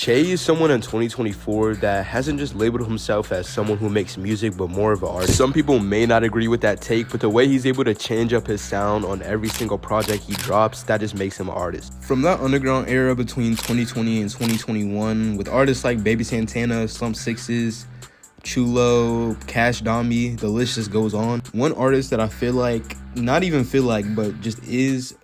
Chay is someone in 2024 that hasn't just labeled himself as someone who makes music, but more of an artist. Some people may not agree with that take, but the way he's able to change up his sound on every single project he drops, that just makes him an artist. From that underground era between 2020 and 2021, with artists like Baby Santana, Slump Sixes, Chulo, Cash Dami, the list just goes on. One artist that I feel like, not even feel like, but just is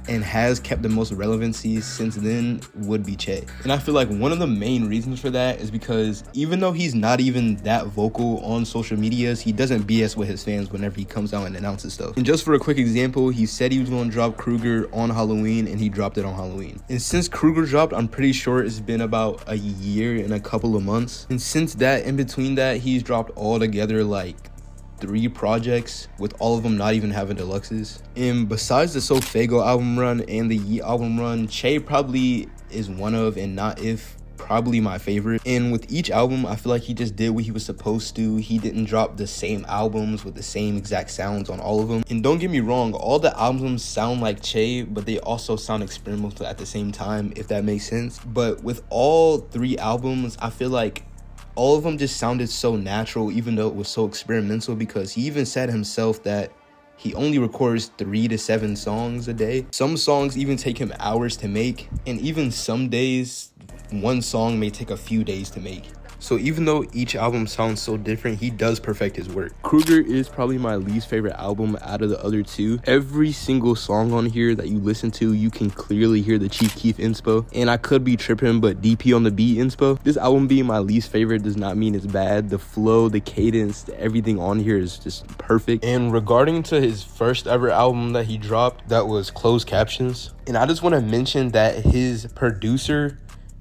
and has kept the most relevancy since then would be Chay. And I feel like one of the main reasons for that is because even though he's not even that vocal on social medias, he doesn't BS with his fans whenever he comes out and announces stuff. And just for a quick example, he said he was going to drop Kruger on Halloween, and he dropped it on Halloween. And since Kruger dropped, I'm pretty sure it's been about a year and a couple of months. And since that, in between that, he's dropped all together like 3 projects, with all of them not even having deluxes. And besides the Sofago album run and the Yeet album run, Chay probably is one of, and not if, probably my favorite. And with each album, I feel like he just did what he was supposed to. He didn't drop the same albums with the same exact sounds on all of them. And don't get me wrong, all the albums sound like Chay, but they also sound experimental at the same time, if that makes sense. But with all 3 albums, I feel like all of them just sounded so natural, even though it was so experimental, because he even said himself that he only records 3 to 7 songs a day. Some songs even take him hours to make, and even some days, one song may take a few days to make. So even though each album sounds so different, he does perfect his work. Kruger is probably my least favorite album out of the other 2. Every single song on here that you listen to, you can clearly hear the Chief Keef inspo. And I could be tripping, but DP on the beat inspo. This album being my least favorite does not mean it's bad. The flow, the cadence, everything on here is just perfect. And regarding to his first ever album that he dropped, that was Closed Captions. And I just want to mention that his producer,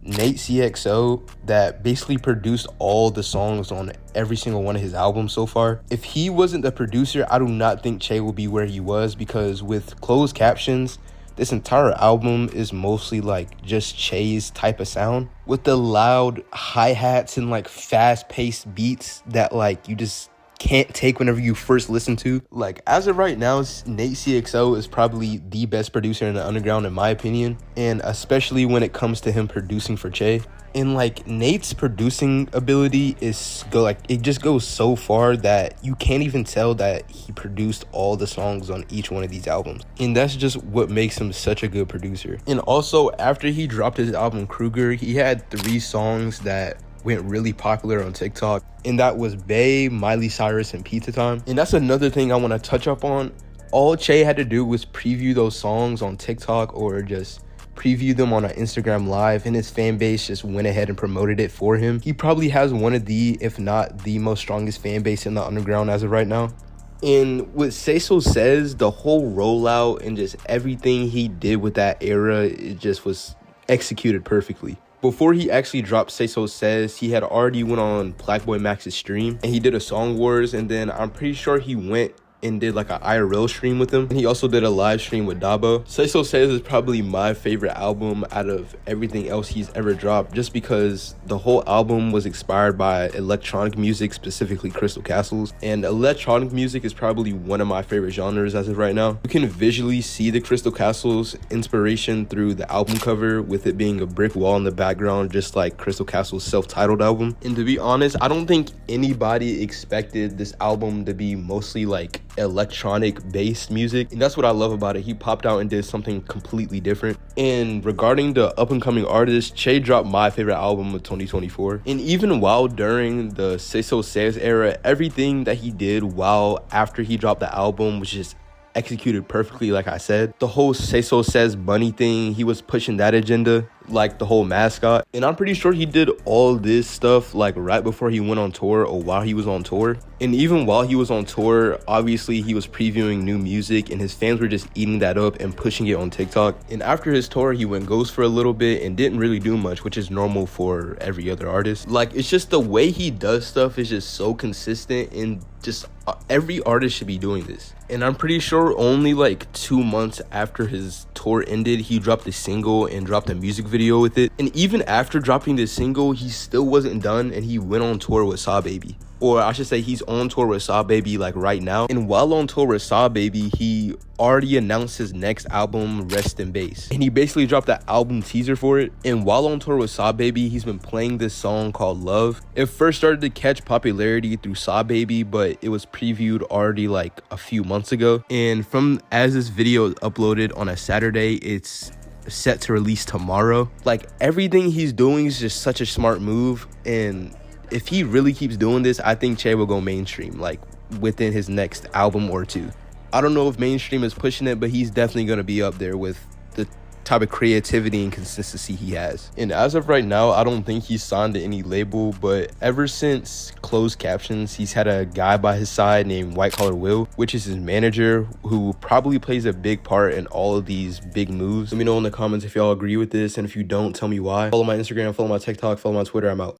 Nate CXO, that basically produced all the songs on every single one of his albums so far. If he wasn't the producer, I do not think Chay would be where he was, because with Closed Captions, this entire album is mostly like just Chay's type of sound, with the loud hi-hats and like fast-paced beats that like you just can't take whenever you first listen to. Like, as of right now, Nate CXO is probably the best producer in the underground in my opinion, and especially when it comes to him producing for Chay. And like, Nate's producing ability is it just goes so far that you can't even tell that he produced all the songs on each one of these albums. And that's just what makes him such a good producer. And also, after he dropped his album Kruger, he had 3 songs that went really popular on TikTok, and that was Bae, Miley Cyrus, and Pizza Time. And that's another thing I want to touch up on. All Chay had to do was preview those songs on TikTok or just preview them on an Instagram live, and his fan base just went ahead and promoted it for him. He probably has one of the, if not the most strongest fan base in the underground as of right now. And with Say So Says, the whole rollout and just everything he did with that era, it just was executed perfectly. Before he actually dropped Say So Says, he had already went on Blackboy Max's stream, and he did a Song Wars, and then I'm pretty sure he went and did like an IRL stream with him, and he also did a live stream with Dabo. Say So Says is probably my favorite album out of everything else he's ever dropped, just because the whole album was inspired by electronic music, specifically Crystal Castles, and electronic music is probably one of my favorite genres as of right now. You can visually see the Crystal Castles inspiration through the album cover, with it being a brick wall in the background, just like Crystal Castles' self-titled album. And to be honest, I don't think anybody expected this album to be mostly like electronic based music, and that's what I love about it. He popped out and did something completely different. And regarding the up and coming artists, Chay dropped my favorite album of 2024, and even while during the Say So Says era, everything that he did while after he dropped the album was just executed perfectly. Like I said, the whole Say So Says bunny thing, he was pushing that agenda, like the whole mascot. And I'm pretty sure he did all this stuff like right before he went on tour or while he was on tour. And even while he was on tour, obviously he was previewing new music, and his fans were just eating that up and pushing it on TikTok. And after his tour, he went ghost for a little bit and didn't really do much, which is normal for every other artist. Like, it's just the way he does stuff is just so consistent, and just every artist should be doing this. And I'm pretty sure only like 2 months after his tour ended, he dropped a single and dropped a music video with it. And even after dropping this single, he still wasn't done, and he went on tour with Saw Baby. or I should say he's on tour with Saw Baby like right now. And while on tour with Saw Baby, he already announced his next album, Rest in Bass, and he basically dropped the album teaser for it. And while on tour with Saw Baby, he's been playing this song called Love. It first started to catch popularity through Saw Baby, but it was previewed already like a few months ago. And from as this video is uploaded on a Saturday, it's set to release tomorrow. Like, everything he's doing is just such a smart move, and if he really keeps doing this, I think Chay will go mainstream like within his next album or two. I don't know if mainstream is pushing it, but he's definitely going to be up there with the type of creativity and consistency he has. And as of right now, I don't think he's signed to any label, but ever since Closed Captions, he's had a guy by his side named White Collar Will, which is his manager, who probably plays a big part in all of these big moves. Let me know in the comments if y'all agree with this, and if you don't, tell me why. Follow my Instagram, follow my TikTok, follow my Twitter. I'm out.